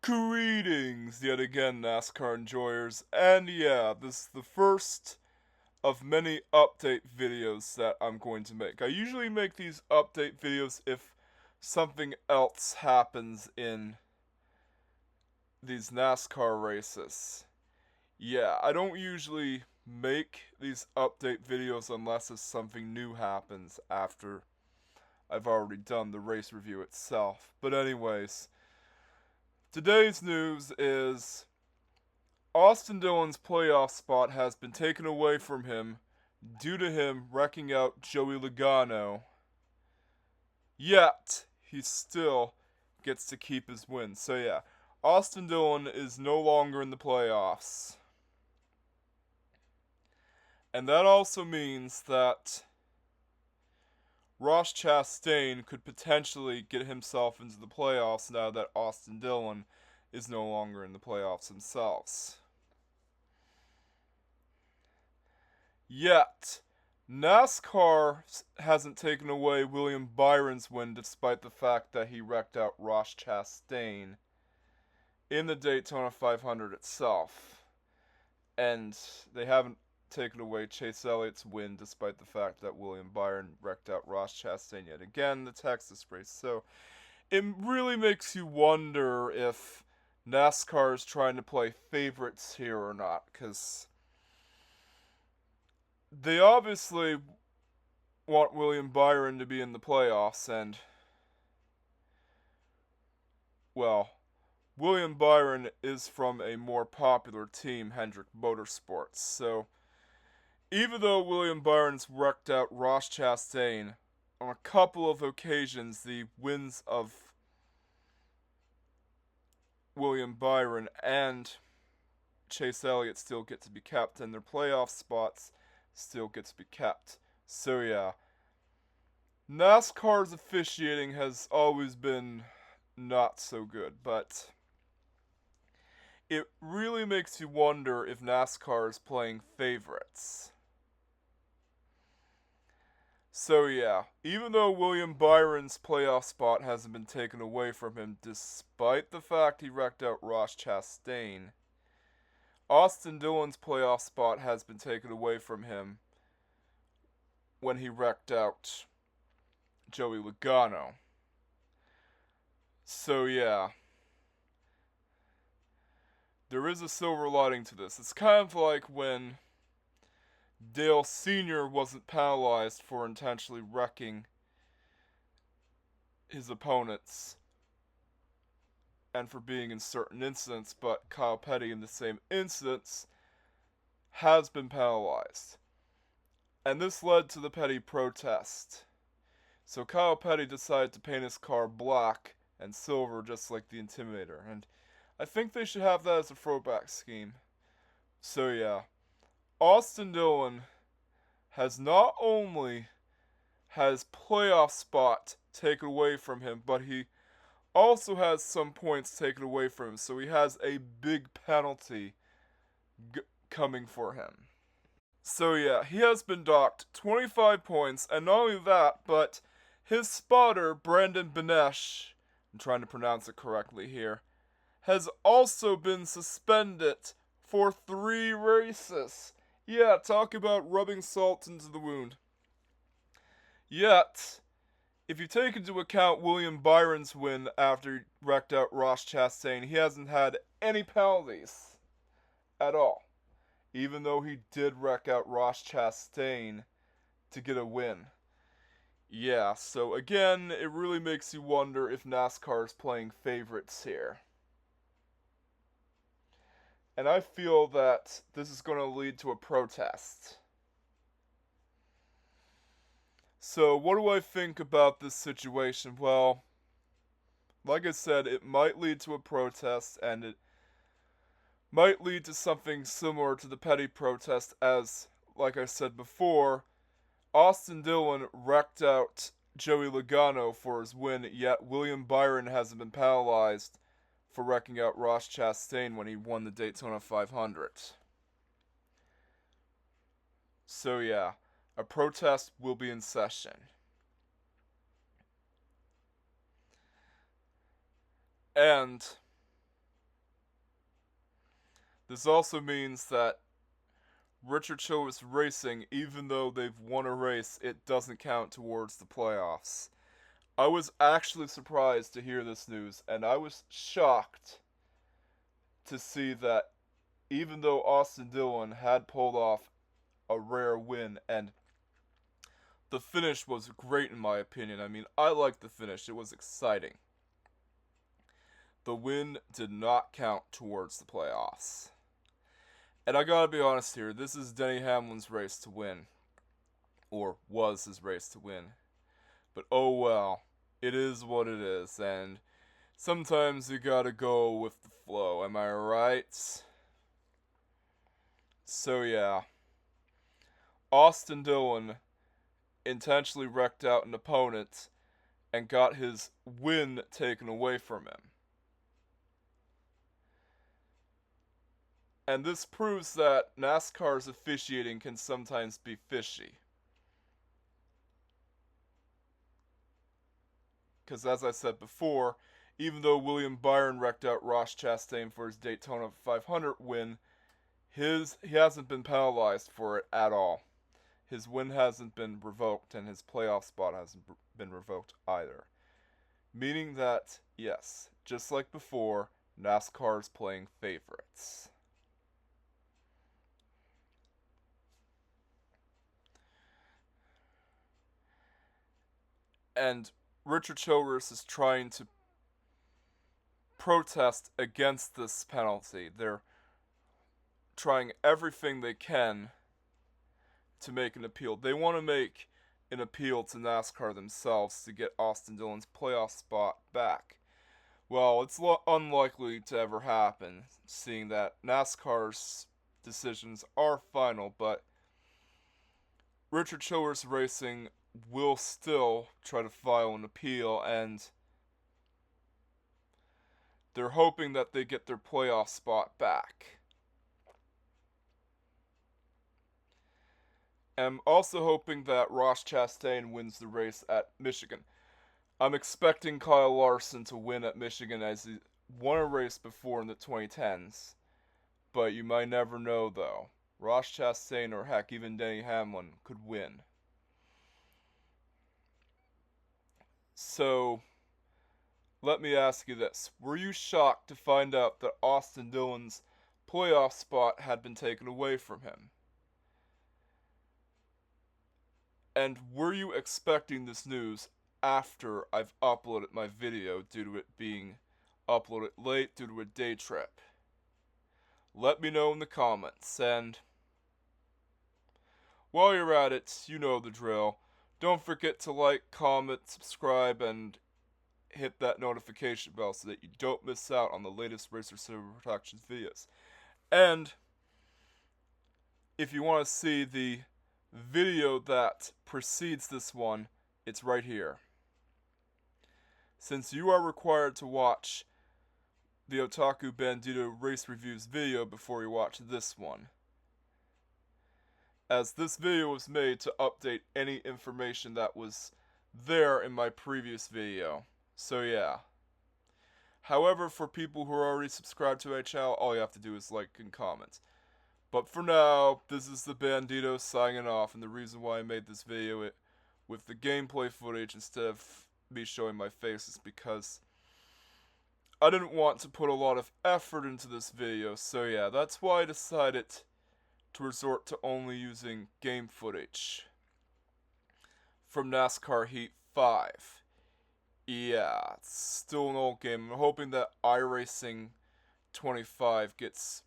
Greetings yet again, NASCAR enjoyers, and yeah, this is the first of many update videos that I'm going to make. I usually make these update videos if something else happens in these NASCAR races. Yeah, I don't usually make these update videos unless if something new happens after I've already done the race review itself. But anyways, today's news is Austin Dillon's playoff spot has been taken away from him due to him wrecking out Joey Logano. Yet, he still gets to keep his win. So yeah, Austin Dillon is no longer in the playoffs. And that also means that Ross Chastain could potentially get himself into the playoffs now that Austin Dillon is no longer in the playoffs themselves. Yet, NASCAR hasn't taken away William Byron's win despite the fact that he wrecked out Ross Chastain in the Daytona 500 itself. And they haven't taken away Chase Elliott's win despite the fact that William Byron wrecked out Ross Chastain yet again, the Texas race. So it really makes you wonder if NASCAR is trying to play favorites here or not, because they obviously want William Byron to be in the playoffs, and, well, William Byron is from a more popular team, Hendrick Motorsports, so even though William Byron's wrecked out Ross Chastain, on a couple of occasions the wins of William Byron and Chase Elliott still get to be kept, and their playoff spots still get to be kept. So yeah, NASCAR's officiating has always been not so good, but it really makes you wonder if NASCAR is playing favorites. So yeah, even though William Byron's playoff spot hasn't been taken away from him despite the fact he wrecked out Ross Chastain, Austin Dillon's playoff spot has been taken away from him when he wrecked out Joey Logano. So yeah, there is a silver lining to this. It's kind of like when Dale Sr. wasn't penalized for intentionally wrecking his opponents and for being in certain incidents, but Kyle Petty in the same incidents has been penalized. And this led to the Petty protest. So Kyle Petty decided to paint his car black and silver just like the Intimidator, and I think they should have that as a throwback scheme. So yeah, Austin Dillon has not only has playoff spot taken away from him, but he also has some points taken away from him. So he has a big penalty coming for him. So yeah, he has been docked 25 points, and not only that, but his spotter, Brandon Benesch, I'm trying to pronounce it correctly here, has also been suspended for 3 races. Yeah, talk about rubbing salt into the wound. Yet, if you take into account William Byron's win after he wrecked out Ross Chastain, he hasn't had any penalties at all, even though he did wreck out Ross Chastain to get a win. Yeah, so again, it really makes you wonder if NASCAR is playing favorites here. And I feel that this is going to lead to a protest. So, what do I think about this situation? Well, like I said, it might lead to a protest, and it might lead to something similar to the Petty protest, as, like I said before, Austin Dillon wrecked out Joey Logano for his win, yet William Byron hasn't been penalized for wrecking out Ross Chastain when he won the Daytona 500. So yeah, a protest will be in session. And this also means that Richard Childress Racing, even though they've won a race, it doesn't count towards the playoffs. I was actually surprised to hear this news, and I was shocked to see that even though Austin Dillon had pulled off a rare win, and the finish was great in my opinion. I mean, I liked the finish. It was exciting. The win did not count towards the playoffs. And I gotta be honest here, this is Denny Hamlin's race to win. Or was his race to win. But oh well, it is what it is, and sometimes you gotta go with the flow, am I right? So yeah, Austin Dillon intentionally wrecked out an opponent and got his win taken away from him. And this proves that NASCAR's officiating can sometimes be fishy. Because as I said before, even though William Byron wrecked out Ross Chastain for his Daytona 500 win, he hasn't been penalized for it at all. His win hasn't been revoked, and his playoff spot hasn't been revoked either. Meaning that, yes, just like before, NASCAR's playing favorites. And Richard Childress is trying to protest against this penalty. They're trying everything they can to make an appeal. They want to make an appeal to NASCAR themselves to get Austin Dillon's playoff spot back. Well, it's unlikely to ever happen, seeing that NASCAR's decisions are final, but Richard Childress Racing will still try to file an appeal, and they're hoping that they get their playoff spot back. I'm also hoping that Ross Chastain wins the race at Michigan. I'm expecting Kyle Larson to win at Michigan, as he won a race before in the 2010s. But you might never know, though. Ross Chastain, or heck, even Denny Hamlin, could win. So, let me ask you this. Were you shocked to find out that Austin Dillon's playoff spot had been taken away from him? And were you expecting this news after I've uploaded my video due to it being uploaded late due to a day trip? Let me know in the comments, and while you're at it, you know the drill. Don't forget to like, comment, subscribe, and hit that notification bell so that you don't miss out on the latest Racer Silver Productions videos. And if you want to see the video that precedes this one, it's right here. Since you are required to watch the Otaku Bandito Race Reviews video before you watch this one, as this video was made to update any information that was there in my previous video. So yeah. However, for people who are already subscribed to my channel, all you have to do is like and comment. But for now, this is the Bandito signing off, and the reason why I made this video with the gameplay footage instead of me showing my face is because I didn't want to put a lot of effort into this video, so yeah, that's why I decided to resort to only using game footage from NASCAR Heat 5. Yeah, it's still an old game. I'm hoping that iRacing 25 gets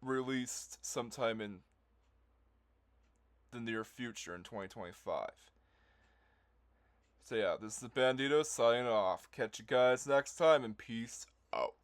released sometime in the near future in 2025. So yeah, this is the Bandito signing off. Catch you guys next time, and peace out.